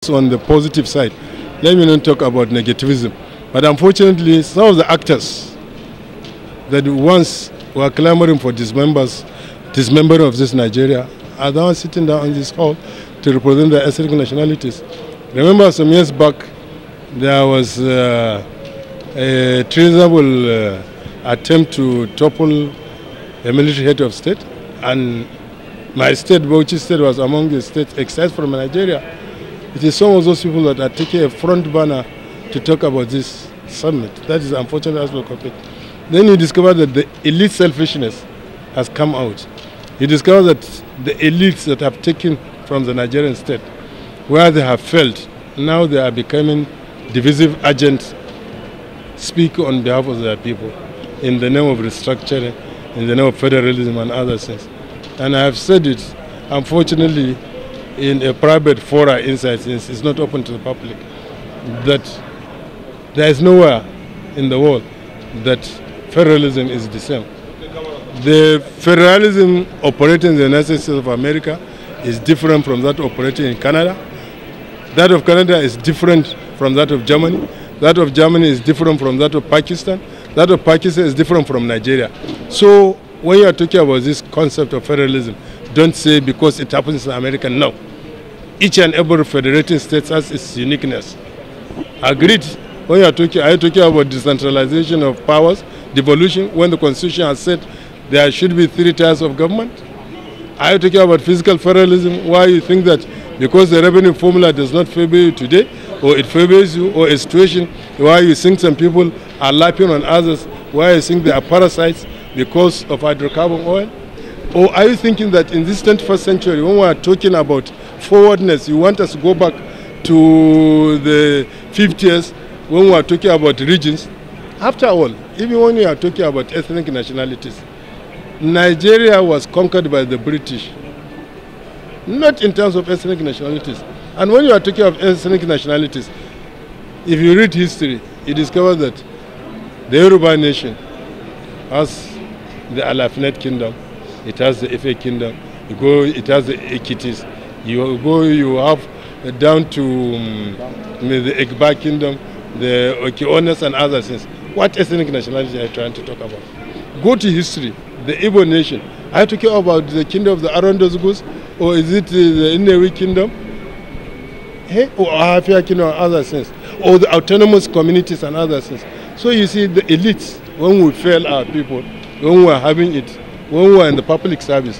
On the positive side, let me not talk about negativism, but unfortunately some of the actors that once were clamoring for dismembering of this Nigeria are now sitting down in this hall to represent their ethnic nationalities. Remember some years back there was a treasonable attempt to topple a military head of state, and my state, Bauchi State, was among the states exiled from Nigeria. It is some of those people that are taking a front banner to talk about this summit. That is the unfortunate aspect of it. Then you discover that the elite selfishness has come out. You discover that the elites that have taken from the Nigerian state, where they have failed, now they are becoming divisive agents, speak on behalf of their people in the name of restructuring, in the name of federalism and other things. And I have said it, unfortunately, in a private fora inside, since it's not open to the public, that there is nowhere in the world that federalism is the same. The federalism operating in the United States of America is different from that operating in Canada. That of Canada is different from that of Germany. That of Germany is different from that of Pakistan. That of Pakistan is different from Nigeria. So when you are talking about this concept of federalism, don't say because it happens in America. No. Each and every federating state has its uniqueness. Agreed. When you are talking about decentralization of powers, devolution, when the Constitution has said there should be 3 tiers of government? Are you talking about physical federalism? Why you think that because the revenue formula does not favor you today, or it favors you, or a situation why you think some people are lapping on others, why you think they are parasites because of hydrocarbon oil? Or are you thinking that in this 21st century, when we are talking about forwardness, you want us to go back to the 50s when we are talking about regions? After all, even when we are talking about ethnic nationalities, Nigeria was conquered by the British, not in terms of ethnic nationalities. And when you are talking of ethnic nationalities, if you read history, you discover that the Yoruba nation has the Alafinet kingdom, it has the Ife kingdom, you go, it has the Ekitis, you go, you have down to the Egba kingdom, the Okiones and other things. What ethnic nationality are you trying to talk about? Go to history, the Igbo nation. Are you talking about the kingdom of the Arondozugus, or is it the Inewi kingdom? Hey? Or Ahafia kingdom and other things, or the autonomous communities and other things. So you see the elites, when we fail our people, when we are having it, when we are in the public service,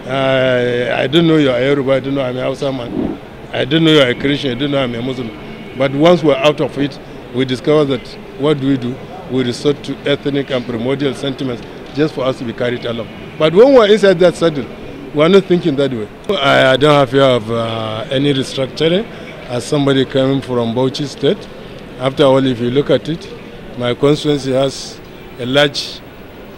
I don't know you're a Yoruba, I don't know I'm a Hausa man, I don't know you're a Christian, I don't know I'm a Muslim. But once we're out of it, we discover that what do? We resort to ethnic and primordial sentiments just for us to be carried along. But when we're inside that saddle, we're not thinking that way. I don't have fear of any restructuring as somebody coming from Bauchi State. After all, if you look at it, my constituency has a large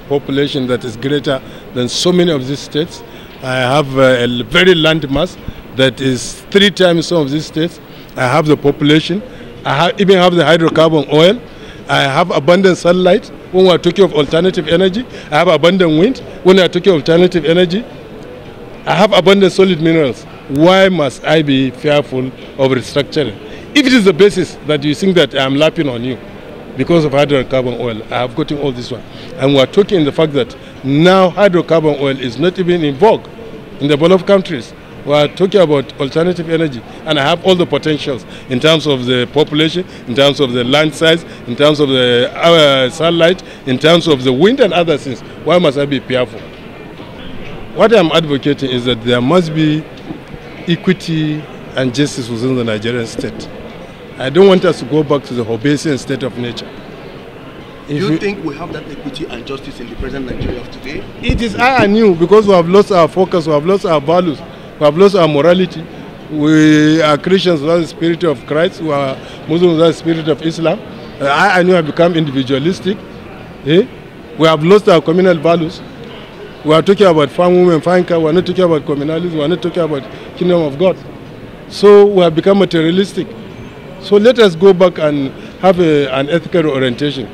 population that is greater than so many of these states. I have a very land mass that is 3 times some of these states. I have the population. I even have the hydrocarbon oil. I have abundant sunlight. When we are talking of alternative energy, I have abundant wind. When we are talking of alternative energy, I have abundant solid minerals. Why must I be fearful of restructuring? If it is the basis that you think that I am lapping on you because of hydrocarbon oil, I have gotten all this one. And we are talking in the fact that now hydrocarbon oil is not even in vogue in the developed countries. We are talking about alternative energy, and I have all the potentials in terms of the population, in terms of the land size, in terms of the sunlight, in terms of the wind and other things. Why must I be fearful? What I am advocating is that there must be equity and justice within the Nigerian state. I don't want us to go back to the Hobbesian state of nature. Do you think we have that equity and justice in the present Nigeria of today? It is I and you, because we have lost our focus, we have lost our values, we have lost our morality. We are Christians without the spirit of Christ, we are Muslims without the spirit of Islam. I and you have become individualistic. We have lost our communal values. We are talking about farm women, farm cow, we are not talking about communalism, we are not talking about kingdom of God. So we have become materialistic. So let us go back and have an ethical orientation.